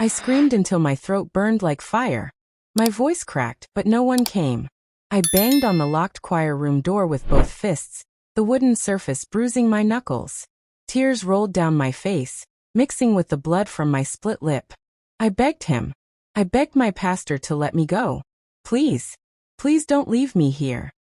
I screamed until my throat burned like fire. My voice cracked, but no one came. I banged on the locked choir room door with both fists, the wooden surface bruising my knuckles. Tears rolled down my face, mixing with the blood from my split lip. I begged him. I begged my pastor to let me go. Please. Please don't leave me here.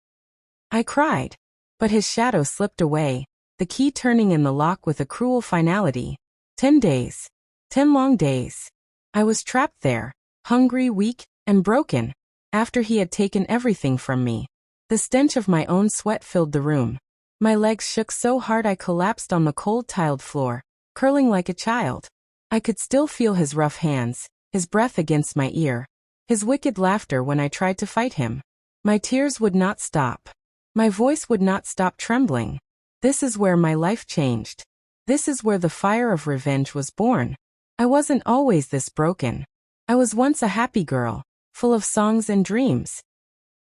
I cried. But his shadow slipped away, the key turning in the lock with a cruel finality. 10 days. 10 long days. I was trapped there, hungry, weak, and broken, after he had taken everything from me. The stench of my own sweat filled the room. My legs shook so hard I collapsed on the cold tiled floor, curling like a child. I could still feel his rough hands, his breath against my ear, his wicked laughter when I tried to fight him. My tears would not stop. My voice would not stop trembling. This is where my life changed. This is where the fire of revenge was born. I wasn't always this broken. I was once a happy girl, full of songs and dreams.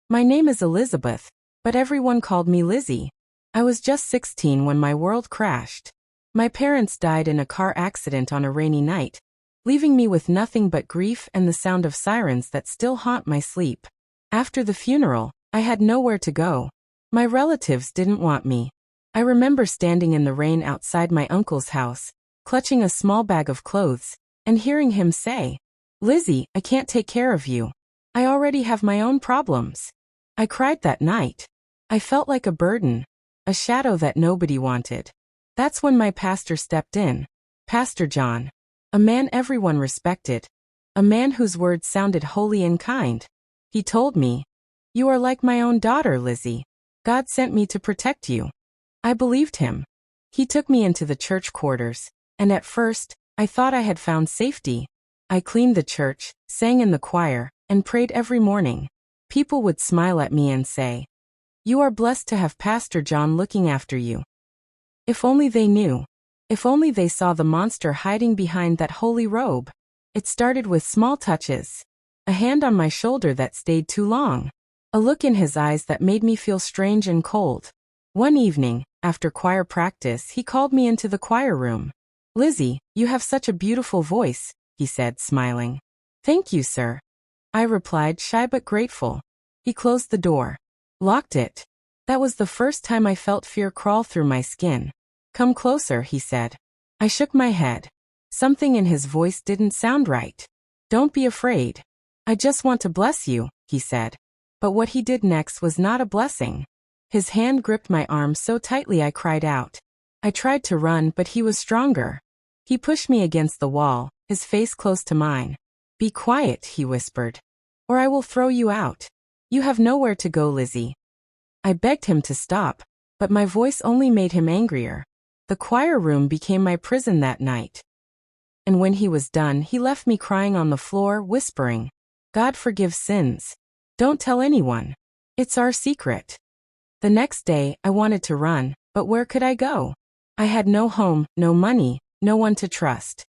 My name is Elizabeth, but everyone called me Lizzie. I was just 16 when my world crashed. My parents died in a car accident on a rainy night, leaving me with nothing but grief and the sound of sirens that still haunt my sleep. After the funeral, I had nowhere to go. My relatives didn't want me. I remember standing in the rain outside my uncle's house, clutching a small bag of clothes, and hearing him say, "Lizzie, I can't take care of you. I already have my own problems." I cried that night. I felt like a burden, a shadow that nobody wanted. That's when my pastor stepped in. Pastor John. A man everyone respected. A man whose words sounded holy and kind. He told me, "You are like my own daughter, Lizzie. God sent me to protect you." I believed him. He took me into the church quarters, and at first, I thought I had found safety. I cleaned the church, sang in the choir, and prayed every morning. People would smile at me and say, "You are blessed to have Pastor John looking after you." If only they knew. If only they saw the monster hiding behind that holy robe. It started with small touches. A hand on my shoulder that stayed too long. A look in his eyes that made me feel strange and cold. One evening, after choir practice, he called me into the choir room. "Lizzie, you have such a beautiful voice," he said, smiling. "Thank you, sir," I replied, shy but grateful. He closed the door. Locked it. That was the first time I felt fear crawl through my skin. "Come closer," he said. I shook my head. Something in his voice didn't sound right. "Don't be afraid. I just want to bless you," he said. But what he did next was not a blessing. His hand gripped my arm so tightly I cried out. I tried to run, but he was stronger. He pushed me against the wall, his face close to mine. "Be quiet," he whispered, "or I will throw you out. You have nowhere to go, Lizzie." I begged him to stop, but my voice only made him angrier. The choir room became my prison that night. And when he was done, he left me crying on the floor, whispering, "God forgives sins. Don't tell anyone. It's our secret." The next day, I wanted to run, but where could I go? I had no home, no money, no one to trust.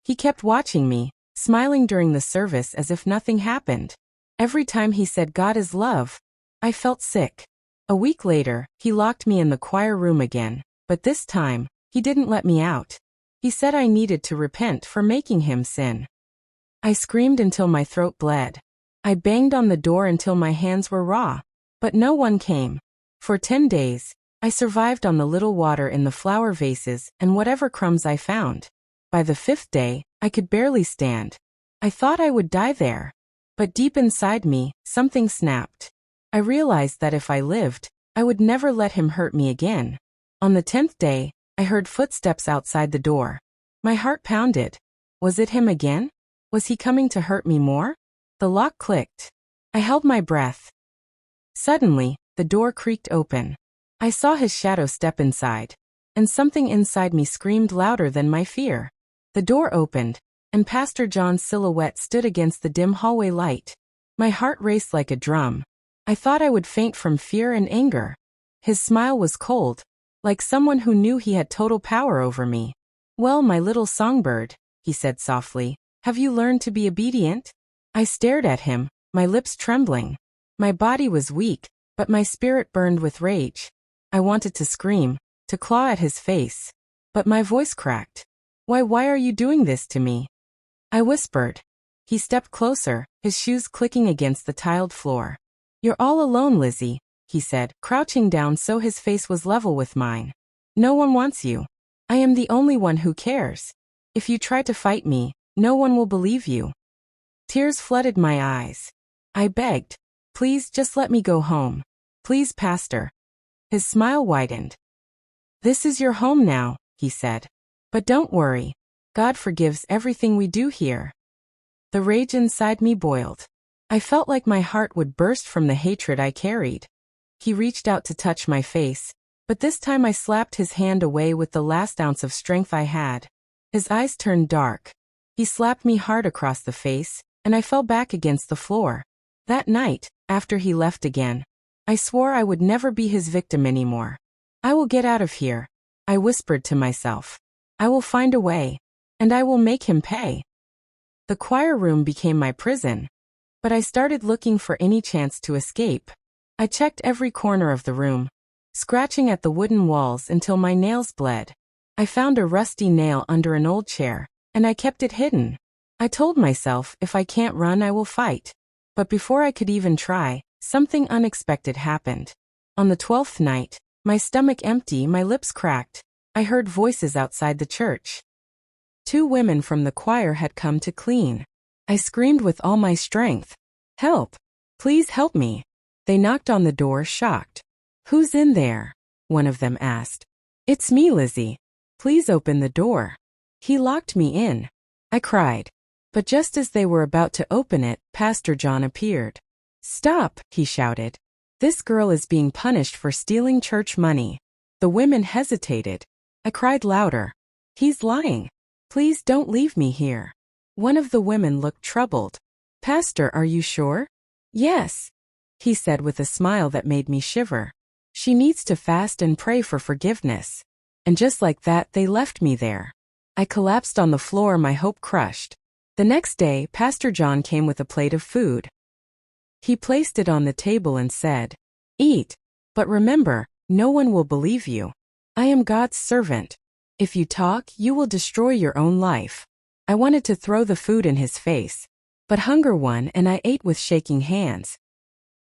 He kept watching me, smiling during the service as if nothing happened. Every time he said God is love, I felt sick. A week later, he locked me in the choir room again, but this time, he didn't let me out. He said I needed to repent for making him sin. I screamed until my throat bled. I banged on the door until my hands were raw, but no one came. For 10 days, I survived on the little water in the flower vases and whatever crumbs I found. By the 5th day, I could barely stand. I thought I would die there. But deep inside me, something snapped. I realized that if I lived, I would never let him hurt me again. On the 10th day, I heard footsteps outside the door. My heart pounded. Was it him again? Was he coming to hurt me more? The lock clicked. I held my breath. Suddenly, the door creaked open. I saw his shadow step inside, and something inside me screamed louder than my fear. The door opened, and Pastor John's silhouette stood against the dim hallway light. My heart raced like a drum. I thought I would faint from fear and anger. His smile was cold, like someone who knew he had total power over me. "Well, my little songbird," he said softly, "have you learned to be obedient?" I stared at him, my lips trembling. My body was weak, but my spirit burned with rage. I wanted to scream, to claw at his face. But my voice cracked. Why are you doing this to me?" I whispered. He stepped closer, his shoes clicking against the tiled floor. You're all alone, Lizzie, he said, crouching down so his face was level with mine. No one wants you. I am the only one who cares. If you try to fight me, no one will believe you. Tears flooded my eyes. I begged, please just let me go home. Please, Pastor. His smile widened. This is your home now, he said. But don't worry. God forgives everything we do here. The rage inside me boiled. I felt like my heart would burst from the hatred I carried. He reached out to touch my face, but this time I slapped his hand away with the last ounce of strength I had. His eyes turned dark. He slapped me hard across the face, and I fell back against the floor. That night, after he left again, I swore I would never be his victim anymore. I will get out of here, I whispered to myself. I will find a way, and I will make him pay. The choir room became my prison, but I started looking for any chance to escape. I checked every corner of the room, scratching at the wooden walls until my nails bled. I found a rusty nail under an old chair, and I kept it hidden. I told myself if I can't run, I will fight. But before I could even try, something unexpected happened. On the 12th night, my stomach empty, my lips cracked, I heard voices outside the church. 2 women from the choir had come to clean. I screamed with all my strength. Help! Please help me! They knocked on the door, shocked. Who's in there? One of them asked. It's me, Lizzie. Please open the door. He locked me in. I cried. But just as they were about to open it, Pastor John appeared. Stop, he shouted. This girl is being punished for stealing church money. The women hesitated. I cried louder. He's lying. Please don't leave me here. One of the women looked troubled. Pastor, are you sure? Yes, he said with a smile that made me shiver. She needs to fast and pray for forgiveness. And just like that, they left me there. I collapsed on the floor, my hope crushed. The next day, Pastor John came with a plate of food. He placed it on the table and said, Eat, but remember, no one will believe you. I am God's servant. If you talk, you will destroy your own life. I wanted to throw the food in his face, but hunger won and I ate with shaking hands.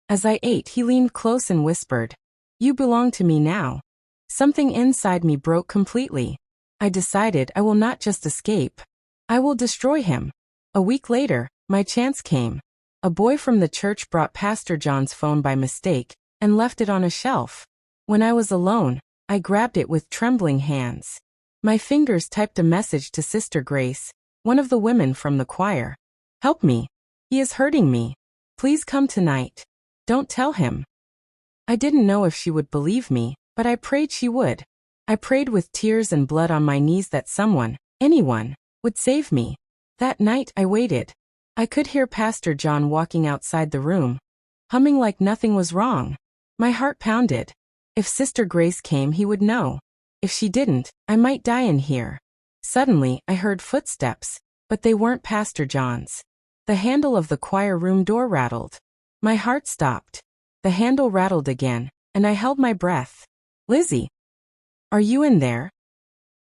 As I ate, he leaned close and whispered, You belong to me now. Something inside me broke completely. I decided I will not just escape. I will destroy him. A week later, my chance came. A boy from the church brought Pastor John's phone by mistake and left it on a shelf. When I was alone, I grabbed it with trembling hands. My fingers typed a message to Sister Grace, one of the women from the choir. Help me. He is hurting me. Please come tonight. Don't tell him. I didn't know if she would believe me, but I prayed she would. I prayed with tears and blood on my knees that someone, anyone, would save me. That night I waited. I could hear Pastor John walking outside the room, humming like nothing was wrong. My heart pounded. If Sister Grace came, he would know. If she didn't, I might die in here. Suddenly, I heard footsteps, but they weren't Pastor John's. The handle of the choir room door rattled. My heart stopped. The handle rattled again, and I held my breath. Lizzie, are you in there?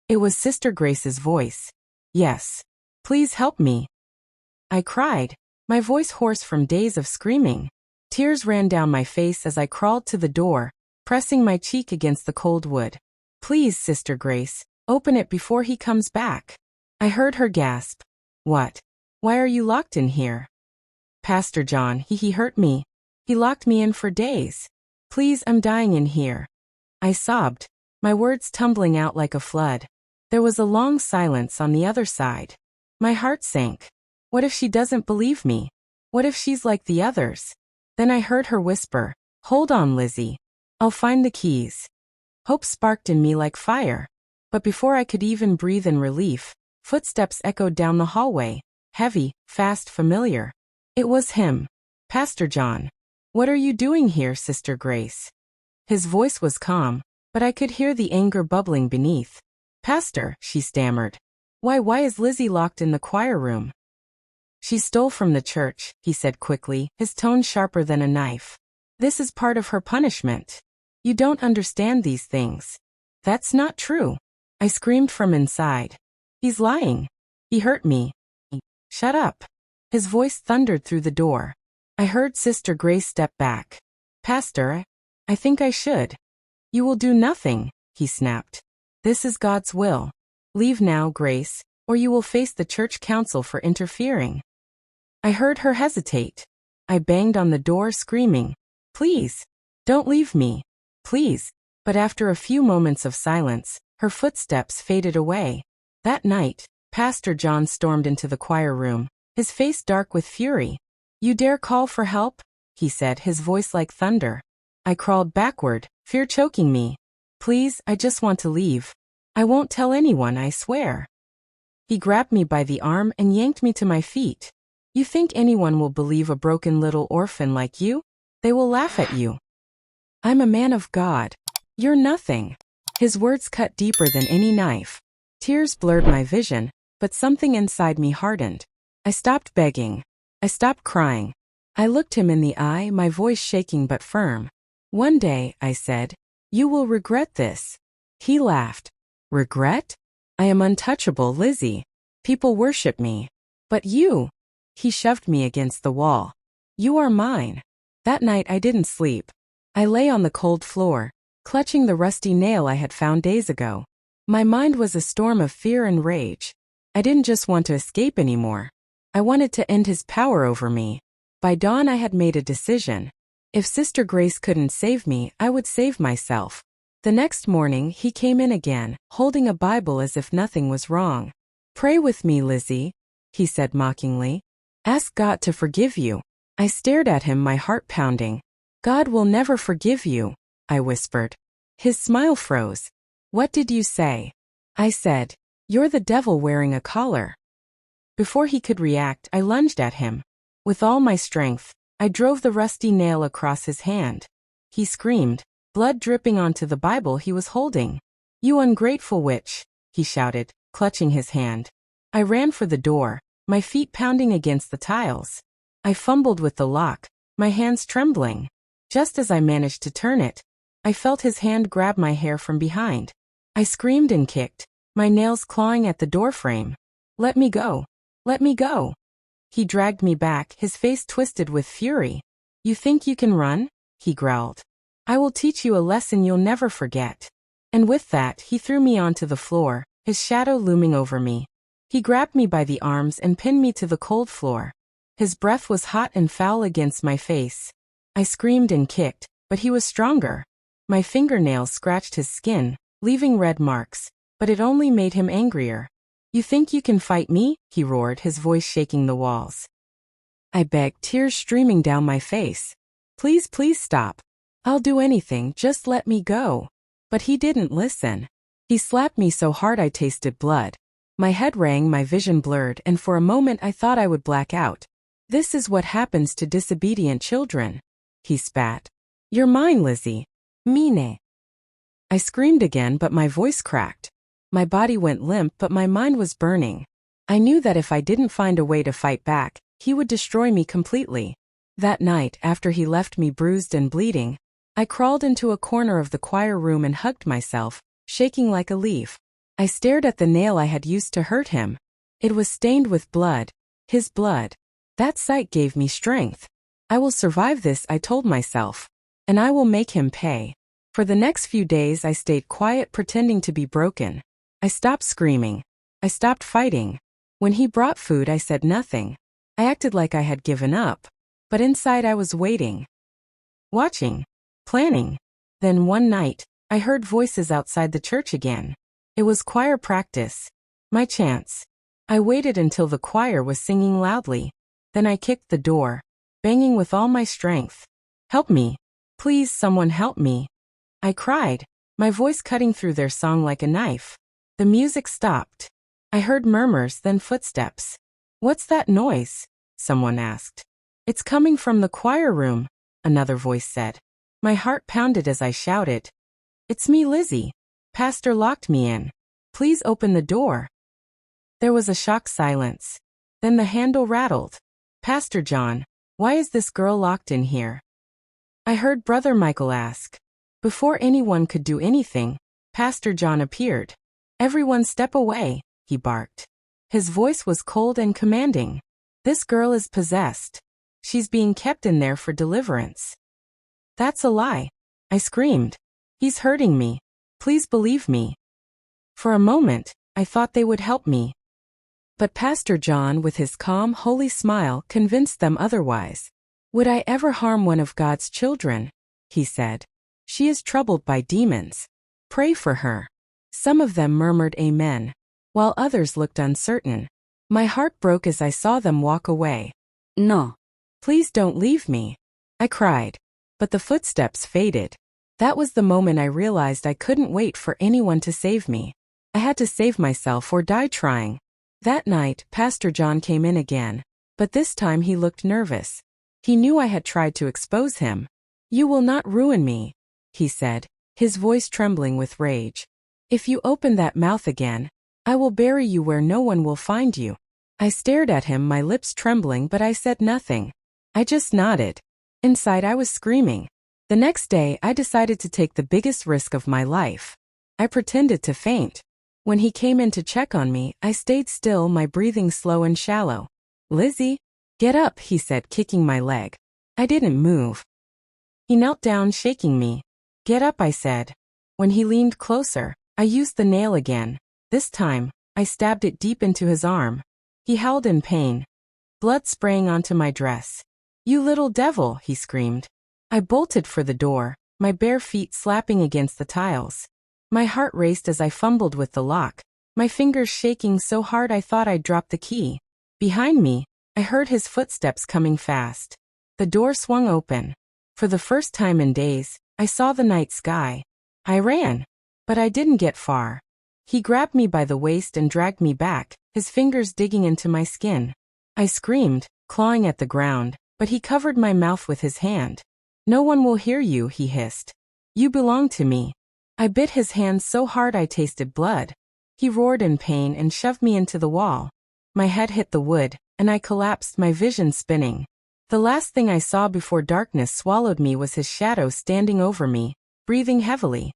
It was Sister Grace's voice. Yes. Please help me. I cried, my voice hoarse from days of screaming. Tears ran down my face as I crawled to the door, pressing my cheek against the cold wood. Please, Sister Grace, open it before he comes back. I heard her gasp. What? Why are you locked in here? Pastor John, he hurt me. He locked me in for days. Please, I'm dying in here. I sobbed, my words tumbling out like a flood. There was a long silence on the other side. My heart sank. What if she doesn't believe me? What if she's like the others? Then I heard her whisper, Hold on, Lizzie. I'll find the keys. Hope sparked in me like fire. But before I could even breathe in relief, footsteps echoed down the hallway, heavy, fast, familiar. It was him. Pastor John. What are you doing here, Sister Grace? His voice was calm, but I could hear the anger bubbling beneath. Pastor, she stammered. Why is Lizzie locked in the choir room? She stole from the church, he said quickly, his tone sharper than a knife. This is part of her punishment. You don't understand these things. That's not true. I screamed from inside. He's lying. He hurt me. Shut up. His voice thundered through the door. I heard Sister Grace step back. Pastor, I think I should. You will do nothing, he snapped. This is God's will. Leave now, Grace, or you will face the church council for interfering. I heard her hesitate. I banged on the door screaming, Please, don't leave me. Please. But after a few moments of silence, her footsteps faded away. That night, Pastor John stormed into the choir room, his face dark with fury. You dare call for help? He said, his voice like thunder. I crawled backward, fear choking me. Please, I just want to leave. I won't tell anyone, I swear. He grabbed me by the arm and yanked me to my feet. You think anyone will believe a broken little orphan like you? They will laugh at you. I'm a man of God. You're nothing. His words cut deeper than any knife. Tears blurred my vision, but something inside me hardened. I stopped begging. I stopped crying. I looked him in the eye, my voice shaking but firm. One day, I said, you will regret this. He laughed. Regret? I am untouchable, Lizzie. People worship me. But you. He shoved me against the wall. You are mine. That night I didn't sleep. I lay on the cold floor, clutching the rusty nail I had found days ago. My mind was a storm of fear and rage. I didn't just want to escape anymore. I wanted to end his power over me. By dawn I had made a decision. If Sister Grace couldn't save me, I would save myself. The next morning he came in again, holding a Bible as if nothing was wrong. Pray with me, Lizzie, he said mockingly. Ask God to forgive you. I stared at him, my heart pounding. God will never forgive you, I whispered. His smile froze. What did you say? I said, you're the devil wearing a collar. Before he could react, I lunged at him. With all my strength, I drove the rusty nail across his hand. He screamed, blood dripping onto the Bible he was holding. You ungrateful witch, he shouted, clutching his hand. I ran for the door, my feet pounding against the tiles. I fumbled with the lock, my hands trembling. Just as I managed to turn it, I felt his hand grab my hair from behind. I screamed and kicked, my nails clawing at the doorframe. Let me go. Let me go. He dragged me back, his face twisted with fury. You think you can run? He growled. I will teach you a lesson you'll never forget. And with that, he threw me onto the floor, his shadow looming over me. He grabbed me by the arms and pinned me to the cold floor. His breath was hot and foul against my face. I screamed and kicked, but he was stronger. My fingernails scratched his skin, leaving red marks, but it only made him angrier. You think you can fight me? He roared, his voice shaking the walls. I begged, tears streaming down my face. Please, please stop. I'll do anything, just let me go. But he didn't listen. He slapped me so hard I tasted blood. My head rang, my vision blurred, and for a moment I thought I would black out. This is what happens to disobedient children. He spat. You're mine, Lizzie. Mine. I screamed again, but my voice cracked. My body went limp, but my mind was burning. I knew that if I didn't find a way to fight back, he would destroy me completely. That night, after he left me bruised and bleeding, I crawled into a corner of the choir room and hugged myself, shaking like a leaf. I stared at the nail I had used to hurt him. It was stained with blood. His blood. That sight gave me strength. I will survive this, I told myself. And I will make him pay. For the next few days I stayed quiet, pretending to be broken. I stopped screaming. I stopped fighting. When he brought food, I said nothing. I acted like I had given up. But inside I was waiting. Watching. Planning. Then one night, I heard voices outside the church again. It was choir practice. My chance. I waited until the choir was singing loudly. Then I kicked the door, banging with all my strength. Help me. Please, someone help me. I cried, my voice cutting through their song like a knife. The music stopped. I heard murmurs, then footsteps. What's that noise? Someone asked. It's coming from the choir room, another voice said. My heart pounded as I shouted. It's me, Lizzie. Pastor locked me in. Please open the door. There was a shocked silence. Then the handle rattled. Pastor John, why is this girl locked in here? I heard Brother Michael ask. Before anyone could do anything, Pastor John appeared. Everyone step away, he barked. His voice was cold and commanding. This girl is possessed. She's being kept in there for deliverance. That's a lie, I screamed. He's hurting me. Please believe me. For a moment, I thought they would help me. But Pastor John, with his calm, holy smile, convinced them otherwise. Would I ever harm one of God's children? He said. She is troubled by demons. Pray for her. Some of them murmured amen, while others looked uncertain. My heart broke as I saw them walk away. No. Please don't leave me, I cried. But the footsteps faded. That was the moment I realized I couldn't wait for anyone to save me. I had to save myself or die trying. That night, Pastor John came in again, but this time he looked nervous. He knew I had tried to expose him. You will not ruin me, he said, his voice trembling with rage. If you open that mouth again, I will bury you where no one will find you. I stared at him, my lips trembling, but I said nothing. I just nodded. Inside I was screaming. The next day I decided to take the biggest risk of my life. I pretended to faint. When he came in to check on me, I stayed still, my breathing slow and shallow. Lizzie, get up, he said, kicking my leg. I didn't move. He knelt down, shaking me. Get up, I said. When he leaned closer, I used the nail again. This time, I stabbed it deep into his arm. He howled in pain. Blood spraying onto my dress. You little devil, he screamed. I bolted for the door, my bare feet slapping against the tiles. My heart raced as I fumbled with the lock, my fingers shaking so hard I thought I'd drop the key. Behind me, I heard his footsteps coming fast. The door swung open. For the first time in days, I saw the night sky. I ran, but I didn't get far. He grabbed me by the waist and dragged me back, his fingers digging into my skin. I screamed, clawing at the ground, but he covered my mouth with his hand. No one will hear you, he hissed. You belong to me. I bit his hand so hard I tasted blood. He roared in pain and shoved me into the wall. My head hit the wood, and I collapsed, my vision spinning. The last thing I saw before darkness swallowed me was his shadow standing over me, breathing heavily.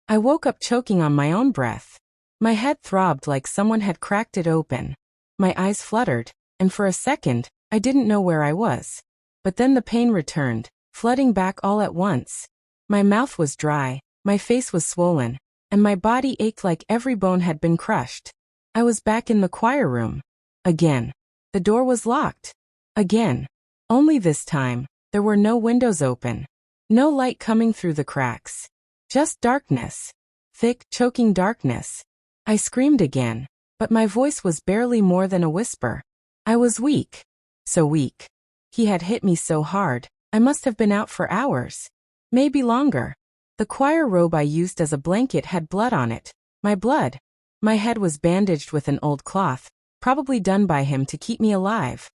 I woke up choking on my own breath. My head throbbed like someone had cracked it open. My eyes fluttered, and for a second, I didn't know where I was. But then the pain returned, flooding back all at once. My mouth was dry, my face was swollen, and my body ached like every bone had been crushed. I was back in the choir room. Again. The door was locked. Again. Only this time, there were no windows open. No light coming through the cracks. Just darkness. Thick, choking darkness. I screamed again, but my voice was barely more than a whisper. I was weak. So weak. He had hit me so hard, I must have been out for hours. Maybe longer. The choir robe I used as a blanket had blood on it. My blood. My head was bandaged with an old cloth, probably done by him to keep me alive.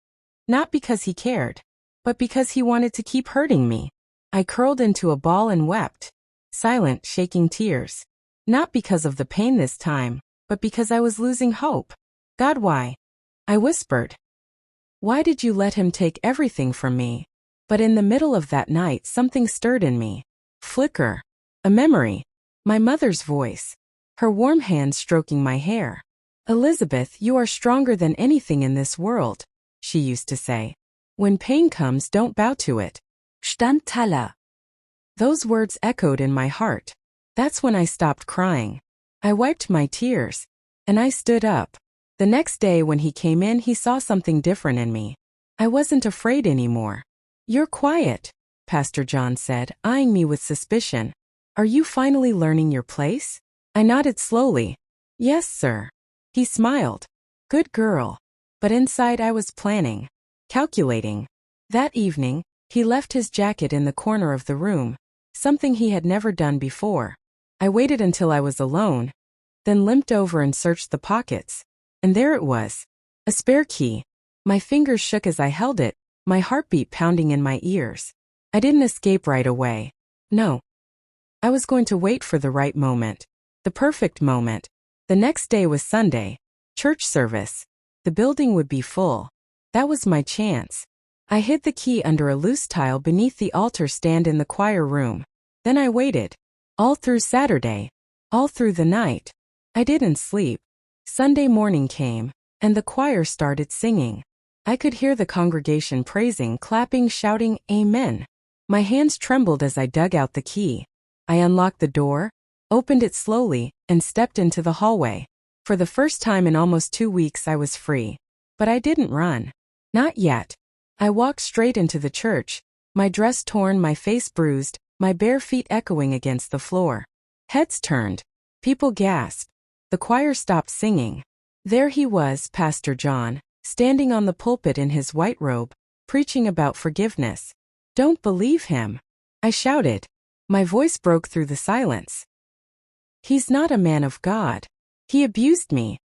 Not because he cared, but because he wanted to keep hurting me. I curled into a ball and wept. Silent, shaking tears. Not because of the pain this time, but because I was losing hope. God, why? I whispered. Why did you let him take everything from me? But in the middle of that night something stirred in me. Flicker. A memory. My mother's voice. Her warm hand stroking my hair. Elizabeth, you are stronger than anything in this world, she used to say. When pain comes, don't bow to it. Stand tala. Those words echoed in my heart. That's when I stopped crying. I wiped my tears. And I stood up. The next day when he came in, he saw something different in me. I wasn't afraid anymore. You're quiet, Pastor John said, eyeing me with suspicion. Are you finally learning your place? I nodded slowly. Yes, sir. He smiled. Good girl. But inside I was planning. Calculating. That evening, he left his jacket in the corner of the room, something he had never done before. I waited until I was alone, then limped over and searched the pockets. And there it was. A spare key. My fingers shook as I held it, my heartbeat pounding in my ears. I didn't escape right away. No. I was going to wait for the right moment. The perfect moment. The next day was Sunday. Church service. The building would be full. That was my chance. I hid the key under a loose tile beneath the altar stand in the choir room. Then I waited. All through Saturday. All through the night. I didn't sleep. Sunday morning came, and the choir started singing. I could hear the congregation praising, clapping, shouting, "Amen." My hands trembled as I dug out the key. I unlocked the door, opened it slowly, and stepped into the hallway. For the first time in almost 2 weeks I was free. But I didn't run. Not yet. I walked straight into the church, my dress torn, my face bruised, my bare feet echoing against the floor. Heads turned. People gasped. The choir stopped singing. There he was, Pastor John, standing on the pulpit in his white robe, preaching about forgiveness. "Don't believe him," I shouted. My voice broke through the silence. "He's not a man of God. He abused me.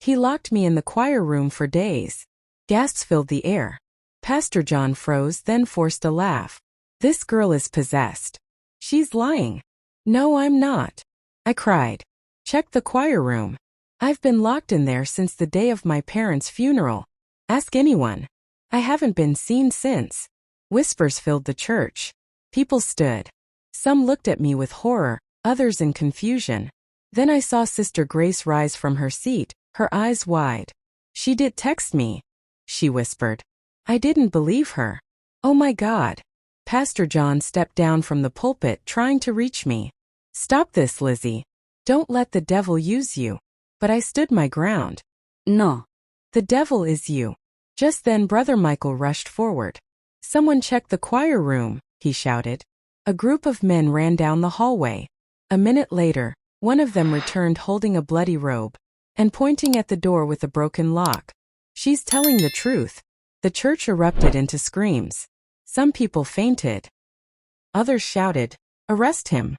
He locked me in the choir room for days." Gasps filled the air. Pastor John froze, then forced a laugh. "This girl is possessed. She's lying." "No, I'm not," I cried. "Check the choir room. I've been locked in there since the day of my parents' funeral. Ask anyone. I haven't been seen since." Whispers filled the church. People stood. Some looked at me with horror, others in confusion. Then I saw Sister Grace rise from her seat, her eyes wide. "She did text me," she whispered. I didn't believe her. "Oh my God." Pastor John stepped down from the pulpit, trying to reach me. "Stop this, Lizzie. Don't let the devil use you." But I stood my ground. "No. The devil is you." Just then Brother Michael rushed forward. "Someone check the choir room," he shouted. A group of men ran down the hallway. A minute later, one of them returned holding a bloody robe and pointing at the door with a broken lock. "She's telling the truth." The church erupted into screams. Some people fainted. Others shouted, "Arrest him.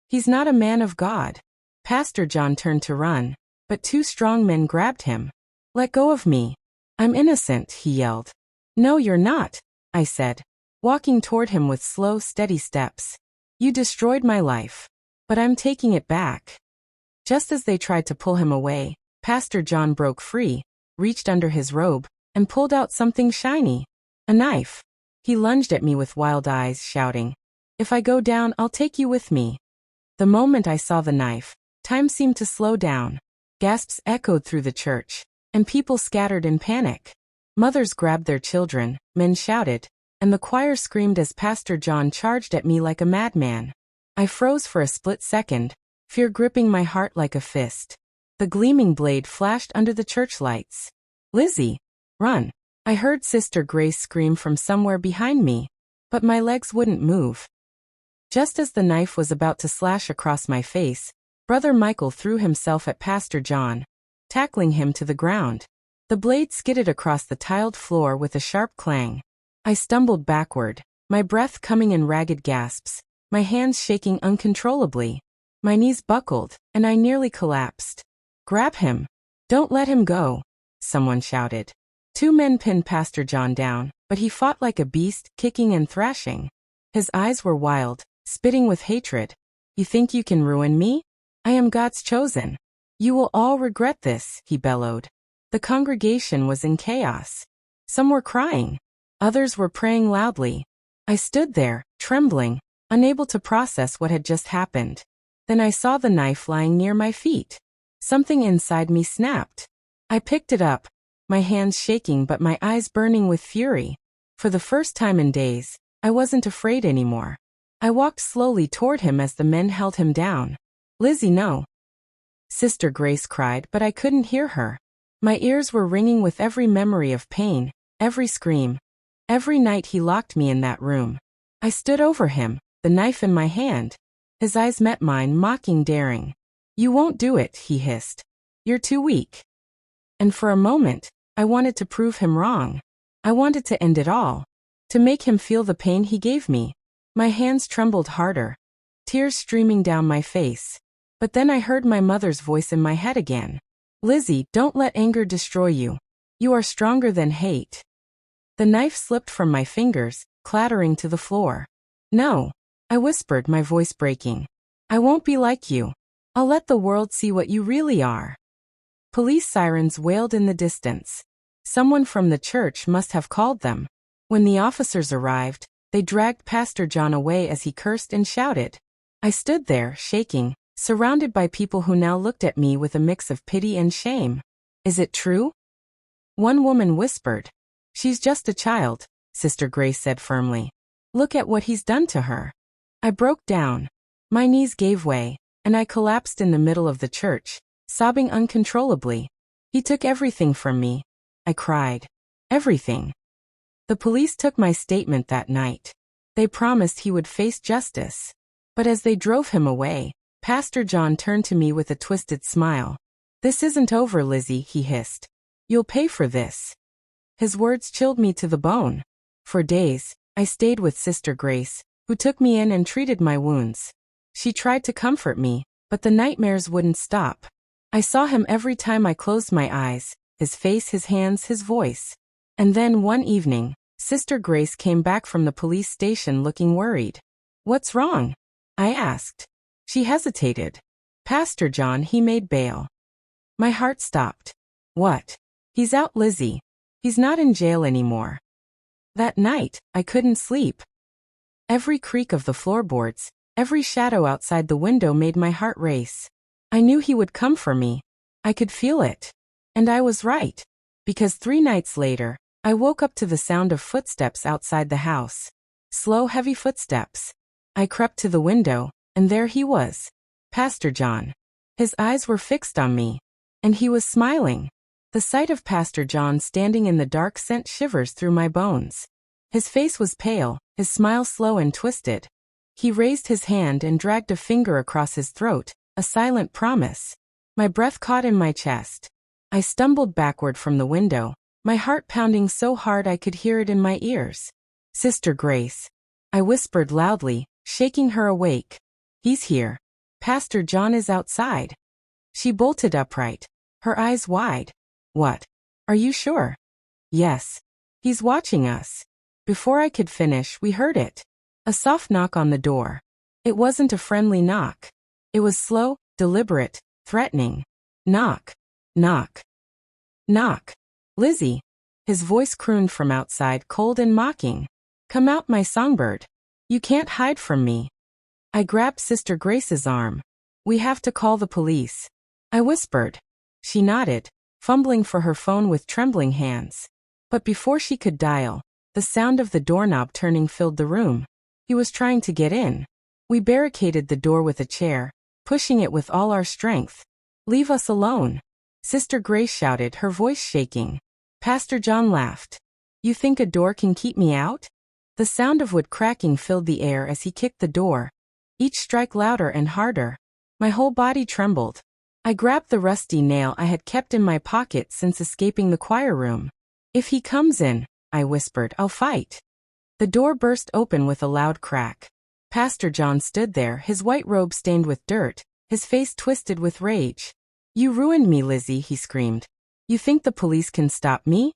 He's not a man of God." Pastor John turned to run, but 2 strong men grabbed him. "Let go of me. I'm innocent," he yelled. "No, you're not," I said, walking toward him with slow, steady steps. "You destroyed my life, but I'm taking it back." Just as they tried to pull him away, Pastor John broke free, reached under his robe, and pulled out something shiny. A knife. He lunged at me with wild eyes, shouting, "If I go down, I'll take you with me." The moment I saw the knife, time seemed to slow down. Gasps echoed through the church, and people scattered in panic. Mothers grabbed their children, men shouted, and the choir screamed as Pastor John charged at me like a madman. I froze for a split second, fear gripping my heart like a fist. The gleaming blade flashed under the church lights. "Lizzie, run!" I heard Sister Grace scream from somewhere behind me, but my legs wouldn't move. Just as the knife was about to slash across my face, Brother Michael threw himself at Pastor John, tackling him to the ground. The blade skidded across the tiled floor with a sharp clang. I stumbled backward, my breath coming in ragged gasps, my hands shaking uncontrollably. My knees buckled, and I nearly collapsed. "Grab him! Don't let him go!" someone shouted. 2 men pinned Pastor John down, but he fought like a beast, kicking and thrashing. His eyes were wild, spitting with hatred. "You think you can ruin me? I am God's chosen. You will all regret this," he bellowed. The congregation was in chaos. Some were crying. Others were praying loudly. I stood there, trembling, unable to process what had just happened. Then I saw the knife lying near my feet. Something inside me snapped. I picked it up, my hands shaking but my eyes burning with fury. For the first time in days, I wasn't afraid anymore. I walked slowly toward him as the men held him down. "Lizzie, no!" Sister Grace cried, but I couldn't hear her. My ears were ringing with every memory of pain, every scream. Every night he locked me in that room. I stood over him, the knife in my hand. His eyes met mine, mocking, daring. "You won't do it," he hissed. "You're too weak." And for a moment, I wanted to prove him wrong. I wanted to end it all. To make him feel the pain he gave me. My hands trembled harder, tears streaming down my face. But then I heard my mother's voice in my head again. "Lizzie, don't let anger destroy you. You are stronger than hate." The knife slipped from my fingers, clattering to the floor. "No," I whispered, my voice breaking. "I won't be like you. I'll let the world see what you really are." Police sirens wailed in the distance. Someone from the church must have called them. When the officers arrived, they dragged Pastor John away as he cursed and shouted. I stood there, shaking, surrounded by people who now looked at me with a mix of pity and shame. Is it true? One woman whispered. She's just a child, Sister Grace said firmly. Look at what he's done to her. I broke down. My knees gave way, and I collapsed in the middle of the church, sobbing uncontrollably. He took everything from me. I cried. Everything. The police took my statement that night. They promised he would face justice. But as they drove him away, Pastor John turned to me with a twisted smile. This isn't over, Lizzie, he hissed. You'll pay for this. His words chilled me to the bone. For days, I stayed with Sister Grace, who took me in and treated my wounds. She tried to comfort me, but the nightmares wouldn't stop. I saw him every time I closed my eyes, his face, his hands, his voice. And then one evening, Sister Grace came back from the police station looking worried. What's wrong? I asked. She hesitated. Pastor John, he made bail. My heart stopped. What? He's out, Lizzie. He's not in jail anymore. That night, I couldn't sleep. Every creak of the floorboards, every shadow outside the window made my heart race. I knew he would come for me. I could feel it. And I was right. Because 3 nights later, I woke up to the sound of footsteps outside the house. Slow, heavy footsteps. I crept to the window, and there he was. Pastor John. His eyes were fixed on me. And he was smiling. The sight of Pastor John standing in the dark sent shivers through my bones. His face was pale, his smile slow and twisted. He raised his hand and dragged a finger across his throat, a silent promise. My breath caught in my chest. I stumbled backward from the window, my heart pounding so hard I could hear it in my ears. Sister Grace. I whispered loudly, shaking her awake. He's here. Pastor John is outside. She bolted upright, her eyes wide. What? Are you sure? Yes. He's watching us. Before I could finish, we heard it. A soft knock on the door. It wasn't a friendly knock. It was slow, deliberate, threatening. Knock. Knock. Knock. Lizzie. His voice crooned from outside, cold and mocking. Come out, my songbird. You can't hide from me. I grabbed Sister Grace's arm. We have to call the police. I whispered. She nodded, fumbling for her phone with trembling hands. But before she could dial, the sound of the doorknob turning filled the room. He was trying to get in. We barricaded the door with a chair, pushing it with all our strength. Leave us alone. Sister Grace shouted, her voice shaking. Pastor John laughed. You think a door can keep me out? The sound of wood cracking filled the air as he kicked the door. Each strike louder and harder. My whole body trembled. I grabbed the rusty nail I had kept in my pocket since escaping the choir room. If he comes in, I whispered, I'll fight. The door burst open with a loud crack. Pastor John stood there, his white robe stained with dirt, his face twisted with rage. You ruined me, Lizzie, he screamed. You think the police can stop me?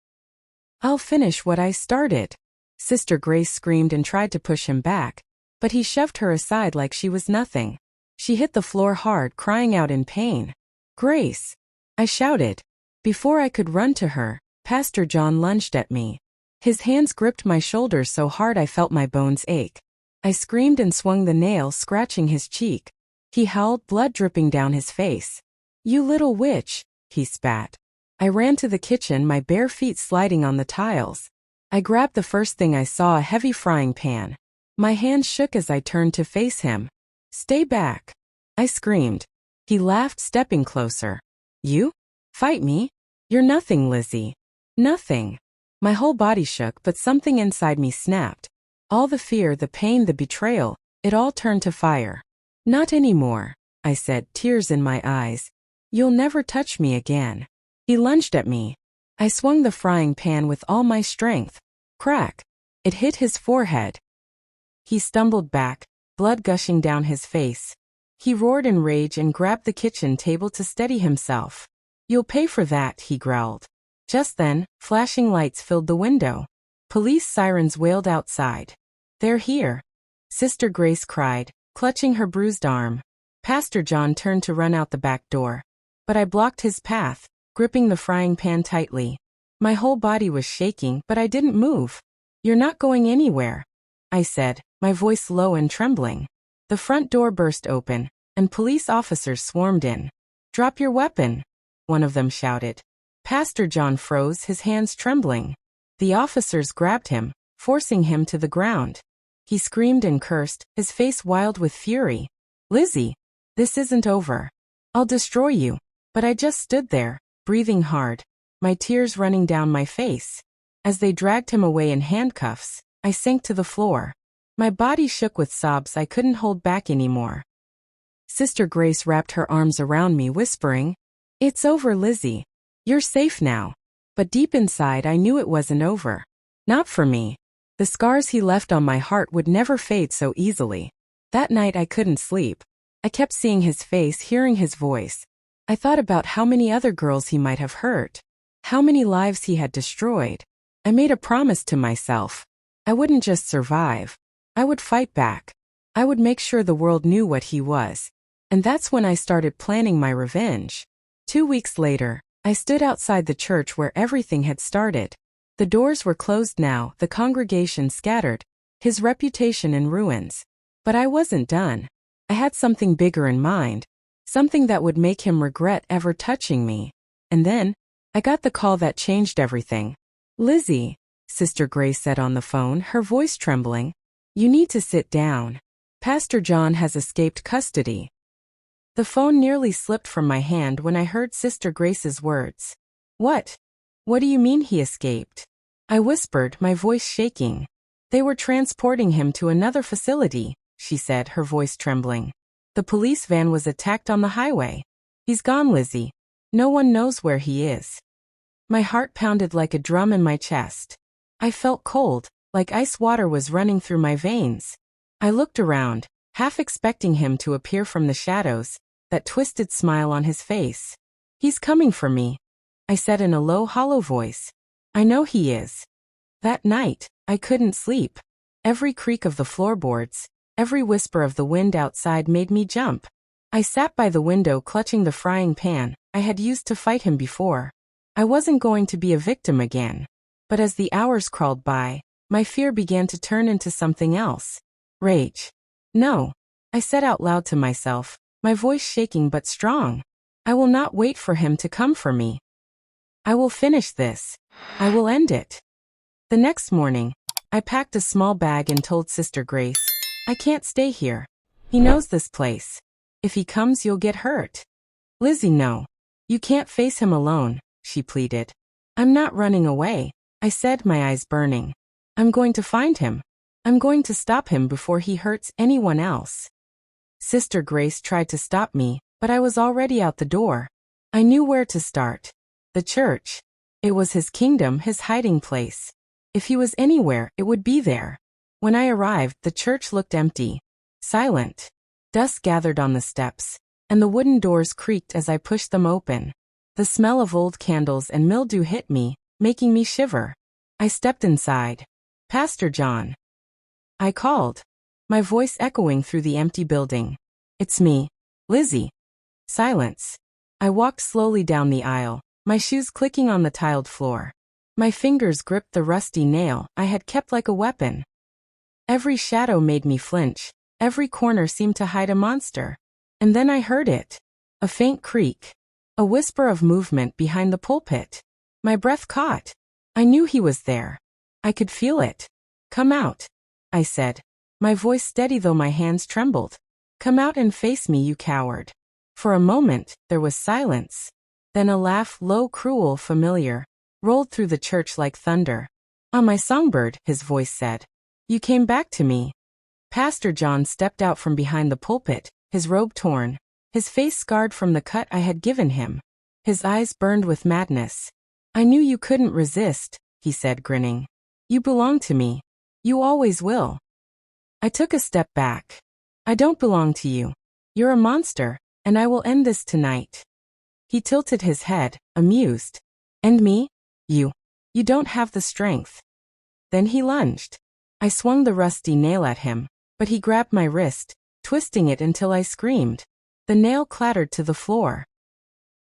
I'll finish what I started. Sister Grace screamed and tried to push him back, but he shoved her aside like she was nothing. She hit the floor hard, crying out in pain. Grace! I shouted. Before I could run to her, Pastor John lunged at me. His hands gripped my shoulders so hard I felt my bones ache. I screamed and swung the nail, scratching his cheek. He howled, blood dripping down his face. You little witch, he spat. I ran to the kitchen, my bare feet sliding on the tiles. I grabbed the first thing I saw, a heavy frying pan. My hands shook as I turned to face him. Stay back, I screamed. He laughed, stepping closer. You? Fight me? You're nothing, Lizzie. Nothing. My whole body shook, but something inside me snapped. All the fear, the pain, the betrayal, it all turned to fire. Not anymore, I said, tears in my eyes. You'll never touch me again. He lunged at me. I swung the frying pan with all my strength. Crack. It hit his forehead. He stumbled back, blood gushing down his face. He roared in rage and grabbed the kitchen table to steady himself. You'll pay for that, he growled. Just then, flashing lights filled the window. Police sirens wailed outside. They're here. Sister Grace cried, clutching her bruised arm. Pastor John turned to run out the back door. But I blocked his path, gripping the frying pan tightly. My whole body was shaking, but I didn't move. You're not going anywhere, I said, my voice low and trembling. The front door burst open, and police officers swarmed in. Drop your weapon, one of them shouted. Pastor John froze, his hands trembling. The officers grabbed him, forcing him to the ground. He screamed and cursed, his face wild with fury. Lizzie, this isn't over. I'll destroy you. But I just stood there, breathing hard, my tears running down my face. As they dragged him away in handcuffs, I sank to the floor. My body shook with sobs I couldn't hold back anymore. Sister Grace wrapped her arms around me, whispering, "It's over, Lizzie. You're safe now." But deep inside I knew it wasn't over. Not for me. The scars he left on my heart would never fade so easily. That night I couldn't sleep. I kept seeing his face, hearing his voice. I thought about how many other girls he might have hurt. How many lives he had destroyed. I made a promise to myself. I wouldn't just survive. I would fight back. I would make sure the world knew what he was. And that's when I started planning my revenge. 2 weeks later, I stood outside the church where everything had started. The doors were closed now, the congregation scattered, his reputation in ruins. But I wasn't done. I had something bigger in mind. Something that would make him regret ever touching me. And then, I got the call that changed everything. "Lizzie," Sister Grace said on the phone, her voice trembling, "you need to sit down. Pastor John has escaped custody." The phone nearly slipped from my hand when I heard Sister Grace's words. "What? What do you mean he escaped?" I whispered, my voice shaking. "They were transporting him to another facility," she said, her voice trembling. "The police van was attacked on the highway. He's gone, Lizzie. No one knows where he is." My heart pounded like a drum in my chest. I felt cold, like ice water was running through my veins. I looked around, half expecting him to appear from the shadows, that twisted smile on his face. "He's coming for me," I said in a low, hollow voice. "I know he is." That night, I couldn't sleep. Every creak of the floorboards, every whisper of the wind outside made me jump. I sat by the window clutching the frying pan I had used to fight him before. I wasn't going to be a victim again. But as the hours crawled by, my fear began to turn into something else. Rage. "No," I said out loud to myself, my voice shaking but strong. "I will not wait for him to come for me. I will finish this. I will end it." The next morning, I packed a small bag and told Sister Grace, "I can't stay here. He knows this place. If he comes, you'll get hurt." "Lizzie, no. You can't face him alone," she pleaded. "I'm not running away," I said, my eyes burning. "I'm going to find him. I'm going to stop him before he hurts anyone else." Sister Grace tried to stop me, but I was already out the door. I knew where to start. The church. It was his kingdom, his hiding place. If he was anywhere, it would be there. When I arrived, the church looked empty. Silent. Dust gathered on the steps, and the wooden doors creaked as I pushed them open. The smell of old candles and mildew hit me, making me shiver. I stepped inside. "Pastor John." I called, my voice echoing through the empty building. "It's me, Lizzie." Silence. I walked slowly down the aisle, my shoes clicking on the tiled floor. My fingers gripped the rusty nail I had kept like a weapon. Every shadow made me flinch. Every corner seemed to hide a monster. And then I heard it. A faint creak. A whisper of movement behind the pulpit. My breath caught. I knew he was there. I could feel it. "Come out," I said, my voice steady though my hands trembled. "Come out and face me, you coward." For a moment, there was silence. Then a laugh, low, cruel, familiar, rolled through the church like thunder. "On my songbird," his voice said. "You came back to me." Pastor John stepped out from behind the pulpit, his robe torn, his face scarred from the cut I had given him. His eyes burned with madness. "I knew you couldn't resist," he said, grinning. "You belong to me. You always will." I took a step back. "I don't belong to you. You're a monster, and I will end this tonight." He tilted his head, amused. "And me? You don't have the strength." Then he lunged. I swung the rusty nail at him, but he grabbed my wrist, twisting it until I screamed. The nail clattered to the floor.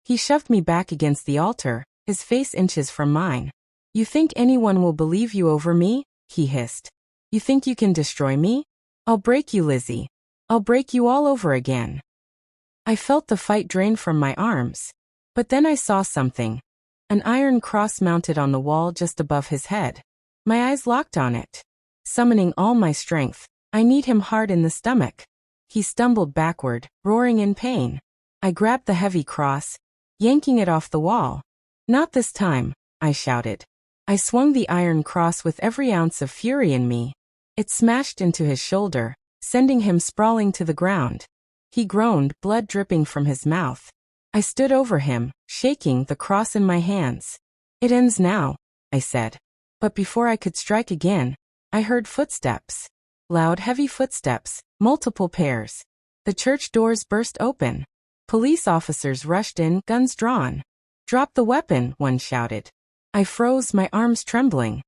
He shoved me back against the altar, his face inches from mine. "You think anyone will believe you over me?" he hissed. "You think you can destroy me? I'll break you, Lizzie. I'll break you all over again." I felt the fight drain from my arms. But then I saw something. An iron cross mounted on the wall just above his head. My eyes locked on it. Summoning all my strength, I kneed him hard in the stomach. He stumbled backward, roaring in pain. I grabbed the heavy cross, yanking it off the wall. "Not this time," I shouted. I swung the iron cross with every ounce of fury in me. It smashed into his shoulder, sending him sprawling to the ground. He groaned, blood dripping from his mouth. I stood over him, shaking the cross in my hands. "It ends now," I said. But before I could strike again, I heard footsteps. Loud, heavy footsteps, multiple pairs. The church doors burst open. Police officers rushed in, guns drawn. "Drop the weapon," one shouted. I froze, my arms trembling.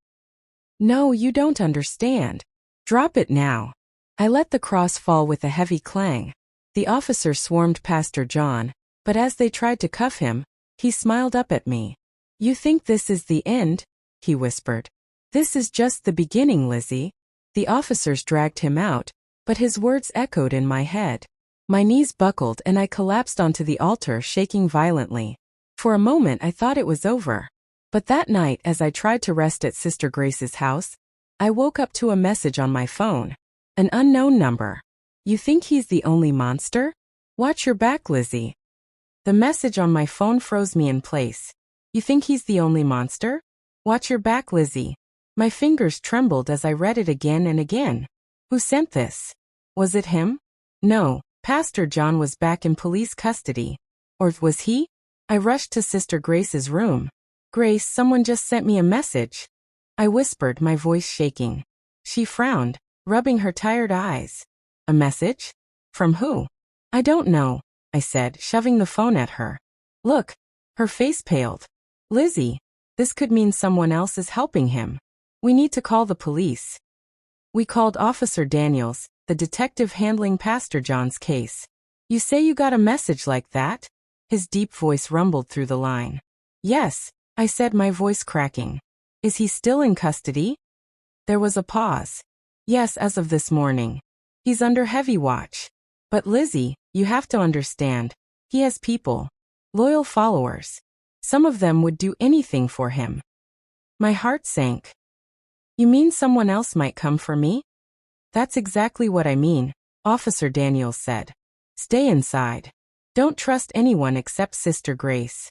"No, you don't understand. Drop it now." I let the cross fall with a heavy clang. The officers swarmed Pastor John, but as they tried to cuff him, he smiled up at me. "You think this is the end?" he whispered. "This is just the beginning, Lizzie." The officers dragged him out, but his words echoed in my head. My knees buckled and I collapsed onto the altar, shaking violently. For a moment I thought it was over. But that night, as I tried to rest at Sister Grace's house, I woke up to a message on my phone. An unknown number. "You think he's the only monster? Watch your back, Lizzie." The message on my phone froze me in place. "You think he's the only monster? Watch your back, Lizzie." My fingers trembled as I read it again and again. Who sent this? Was it him? No, Pastor John was back in police custody. Or was he? I rushed to Sister Grace's room. "Grace, someone just sent me a message," I whispered, my voice shaking. She frowned, rubbing her tired eyes. "A message? From who?" "I don't know," I said, shoving the phone at her. "Look." Her face paled. "Lizzie, this could mean someone else is helping him. We need to call the police." We called Officer Daniels, the detective handling Pastor John's case. "You say you got a message like that?" His deep voice rumbled through the line. "Yes," I said, my voice cracking. "Is he still in custody?" There was a pause. "Yes, as of this morning. He's under heavy watch. But Lizzie, you have to understand. He has people. Loyal followers. Some of them would do anything for him." My heart sank. "You mean someone else might come for me?" "That's exactly what I mean," Officer Daniels said. "Stay inside. Don't trust anyone except Sister Grace."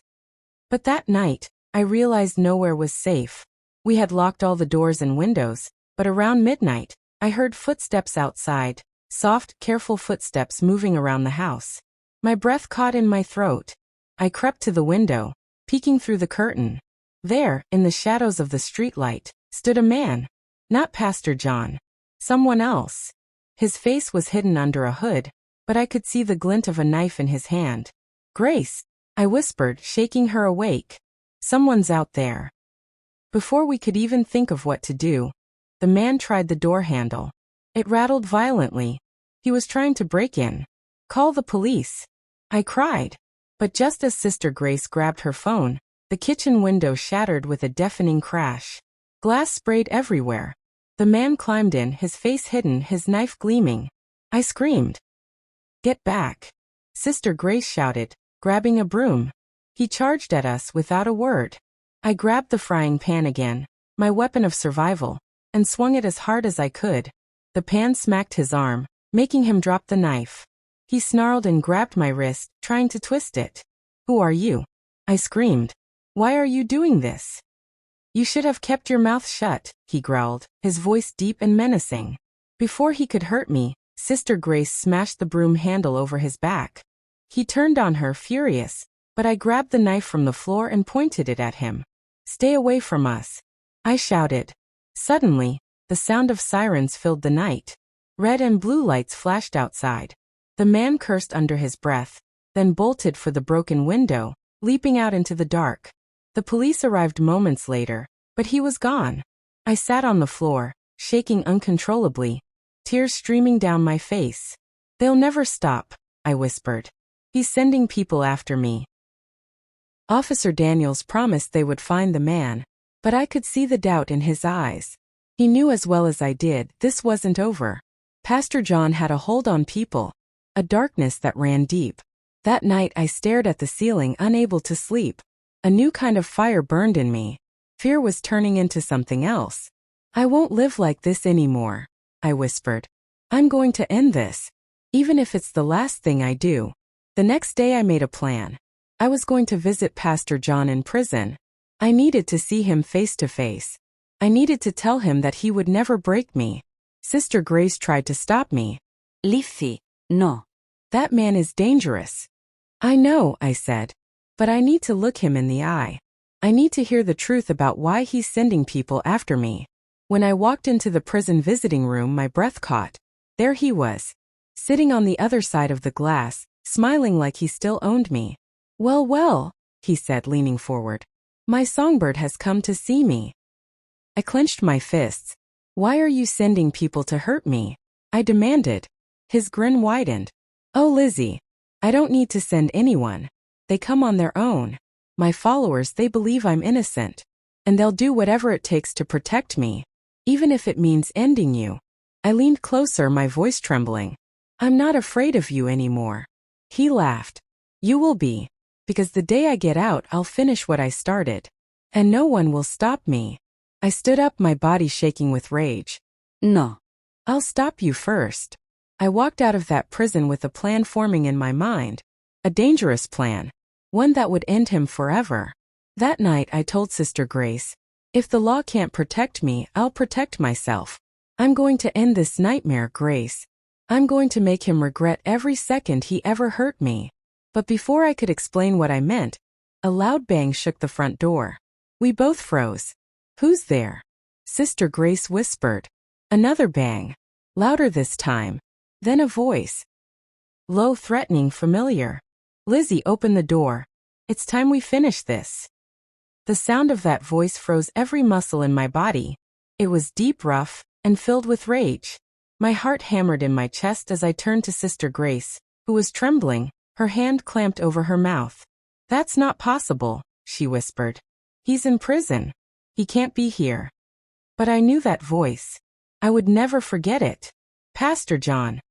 But that night, I realized nowhere was safe. We had locked all the doors and windows, but around midnight, I heard footsteps outside, soft, careful footsteps moving around the house. My breath caught in my throat. I crept to the window, peeking through the curtain. There, in the shadows of the streetlight, stood a man. Not Pastor John. Someone else. His face was hidden under a hood, but I could see the glint of a knife in his hand. "Grace," I whispered, shaking her awake. "Someone's out there." Before we could even think of what to do, the man tried the door handle. It rattled violently. He was trying to break in. "Call the police," I cried. But just as Sister Grace grabbed her phone, the kitchen window shattered with a deafening crash. Glass sprayed everywhere. The man climbed in, his face hidden, his knife gleaming. I screamed. "Get back!" Sister Grace shouted, grabbing a broom. He charged at us without a word. I grabbed the frying pan again, my weapon of survival, and swung it as hard as I could. The pan smacked his arm, making him drop the knife. He snarled and grabbed my wrist, trying to twist it. "Who are you?" I screamed. "Why are you doing this?" "You should have kept your mouth shut," he growled, his voice deep and menacing. Before he could hurt me, Sister Grace smashed the broom handle over his back. He turned on her, furious, but I grabbed the knife from the floor and pointed it at him. "Stay away from us," I shouted. Suddenly, the sound of sirens filled the night. Red and blue lights flashed outside. The man cursed under his breath, then bolted for the broken window, leaping out into the dark. The police arrived moments later, but he was gone. I sat on the floor, shaking uncontrollably, tears streaming down my face. "They'll never stop," I whispered. "He's sending people after me." Officer Daniels promised they would find the man, but I could see the doubt in his eyes. He knew as well as I did this wasn't over. Pastor John had a hold on people, a darkness that ran deep. That night I stared at the ceiling, unable to sleep. A new kind of fire burned in me. Fear was turning into something else. I won't live like this anymore, I whispered. I'm going to end this, even if it's the last thing I do. The next day I made a plan. I was going to visit Pastor John in prison. I needed to see him face to face. I needed to tell him that he would never break me. Sister Grace tried to stop me. Lizzie, no. That man is dangerous. I know, I said. But I need to look him in the eye. I need to hear the truth about why he's sending people after me. When I walked into the prison visiting room, my breath caught. There he was, sitting on the other side of the glass, smiling like he still owned me. Well, well, he said, leaning forward. My songbird has come to see me. I clenched my fists. Why are you sending people to hurt me? I demanded. His grin widened. Oh, Lizzie, I don't need to send anyone. They come on their own. My followers, they believe I'm innocent. And they'll do whatever it takes to protect me, even if it means ending you. I leaned closer, my voice trembling. I'm not afraid of you anymore. He laughed. You will be. Because the day I get out, I'll finish what I started. And no one will stop me. I stood up, my body shaking with rage. No. I'll stop you first. I walked out of that prison with a plan forming in my mind. A dangerous plan. One that would end him forever. That night I told Sister Grace, if the law can't protect me, I'll protect myself. I'm going to end this nightmare, Grace. I'm going to make him regret every second he ever hurt me. But before I could explain what I meant, a loud bang shook the front door. We both froze. Who's there? Sister Grace whispered. Another bang. Louder this time. Then a voice. Low, threatening, familiar. Lizzie, open the door. It's time we finish this. The sound of that voice froze every muscle in my body. It was deep, rough, and filled with rage. My heart hammered in my chest as I turned to Sister Grace, who was trembling, her hand clamped over her mouth. That's not possible, she whispered. He's in prison. He can't be here. But I knew that voice. I would never forget it. Pastor John,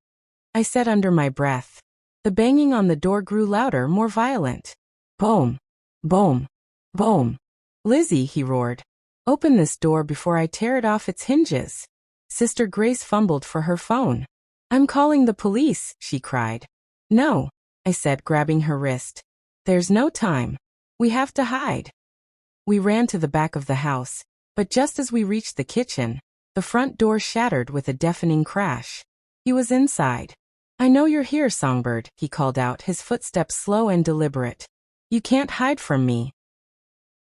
I said under my breath. The banging on the door grew louder, more violent. Boom, boom, boom. Lizzie, he roared. Open this door before I tear it off its hinges. Sister Grace fumbled for her phone. I'm calling the police, she cried. No, I said, grabbing her wrist. There's no time. We have to hide. We ran to the back of the house, but just as we reached the kitchen, the front door shattered with a deafening crash. He was inside. I know you're here, Songbird, he called out, his footsteps slow and deliberate. You can't hide from me.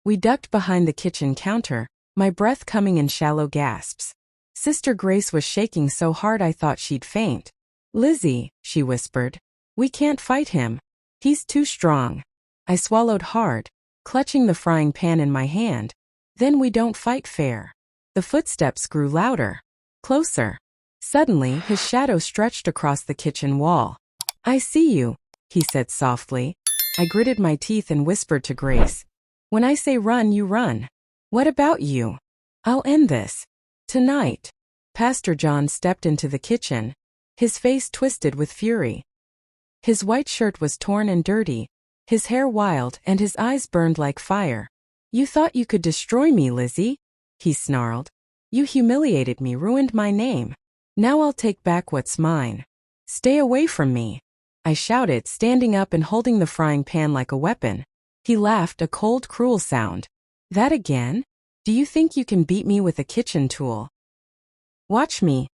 We ducked behind the kitchen counter, my breath coming in shallow gasps. Sister Grace was shaking so hard I thought she'd faint. Lizzie, she whispered. We can't fight him. He's too strong. I swallowed hard, clutching the frying pan in my hand. Then we don't fight fair. The footsteps grew louder. Closer. Suddenly, his shadow stretched across the kitchen wall. I see you, he said softly. I gritted my teeth and whispered to Grace. When I say run, you run. What about you? I'll end this. Tonight. Pastor John stepped into the kitchen, his face twisted with fury. His white shirt was torn and dirty, his hair wild, and his eyes burned like fire. You thought you could destroy me, Lizzie? He snarled. You humiliated me, ruined my name. Now I'll take back what's mine. Stay away from me, I shouted, standing up and holding the frying pan like a weapon. He laughed, a cold, cruel sound. That again? Do you think you can beat me with a kitchen tool? Watch me,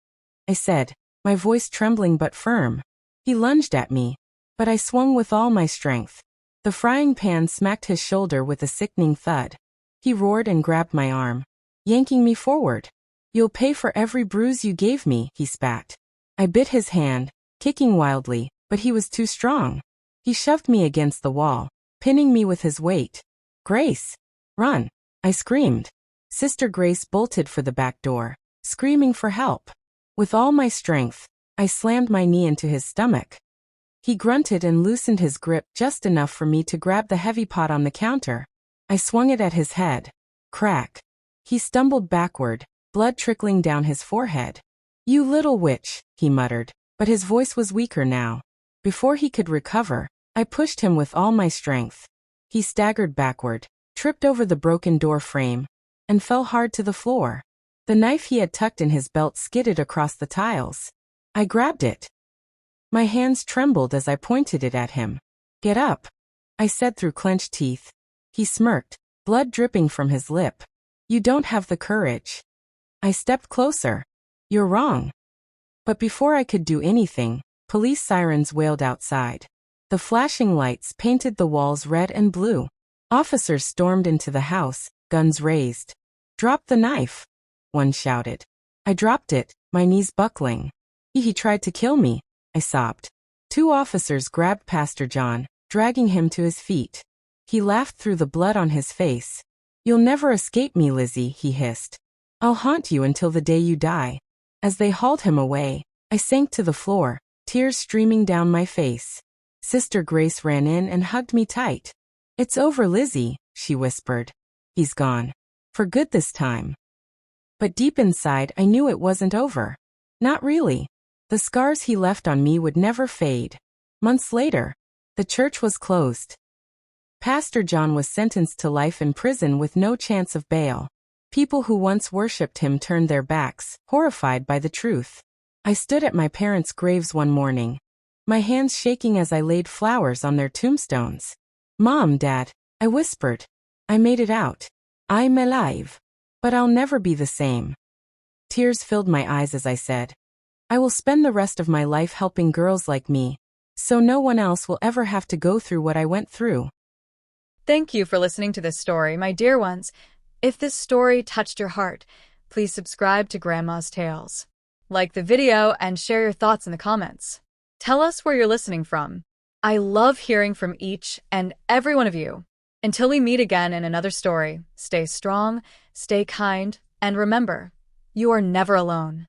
I said, my voice trembling but firm. He lunged at me, but I swung with all my strength. The frying pan smacked his shoulder with a sickening thud. He roared and grabbed my arm, yanking me forward. You'll pay for every bruise you gave me, he spat. I bit his hand, kicking wildly, but he was too strong. He shoved me against the wall, pinning me with his weight. Grace, run, I screamed. Sister Grace bolted for the back door, screaming for help. With all my strength, I slammed my knee into his stomach. He grunted and loosened his grip just enough for me to grab the heavy pot on the counter. I swung it at his head. Crack. He stumbled backward, blood trickling down his forehead. You little witch, he muttered, but his voice was weaker now. Before he could recover, I pushed him with all my strength. He staggered backward, tripped over the broken door frame and fell hard to the floor. The knife he had tucked in his belt skidded across the tiles. I grabbed it. My hands trembled as I pointed it at him. "Get up," I said through clenched teeth. He smirked, blood dripping from his lip. "You don't have the courage." I stepped closer. "You're wrong." But before I could do anything, police sirens wailed outside. The flashing lights painted the walls red and blue. Officers stormed into the house, guns raised. "Drop the knife," one shouted. I dropped it, my knees buckling. He tried to kill me," I sobbed. 2 officers grabbed Pastor John, dragging him to his feet. He laughed through the blood on his face. "You'll never escape me, Lizzie," he hissed. "I'll haunt you until the day you die." As they hauled him away, I sank to the floor, tears streaming down my face. Sister Grace ran in and hugged me tight. "It's over, Lizzie," she whispered. "He's gone. For good this time." But deep inside I knew it wasn't over. Not really. The scars he left on me would never fade. Months later, the church was closed. Pastor John was sentenced to life in prison with no chance of bail. People who once worshipped him turned their backs, horrified by the truth. I stood at my parents' graves one morning, my hands shaking as I laid flowers on their tombstones. "Mom, Dad," I whispered. "I made it out. I'm alive. But I'll never be the same." Tears filled my eyes as I said, "I will spend the rest of my life helping girls like me, so no one else will ever have to go through what I went through." Thank you for listening to this story, my dear ones. If this story touched your heart, please subscribe to Grandma's Tales. Like the video and share your thoughts in the comments. Tell us where you're listening from. I love hearing from each and every one of you. Until we meet again in another story, stay strong, stay kind, and remember, you are never alone.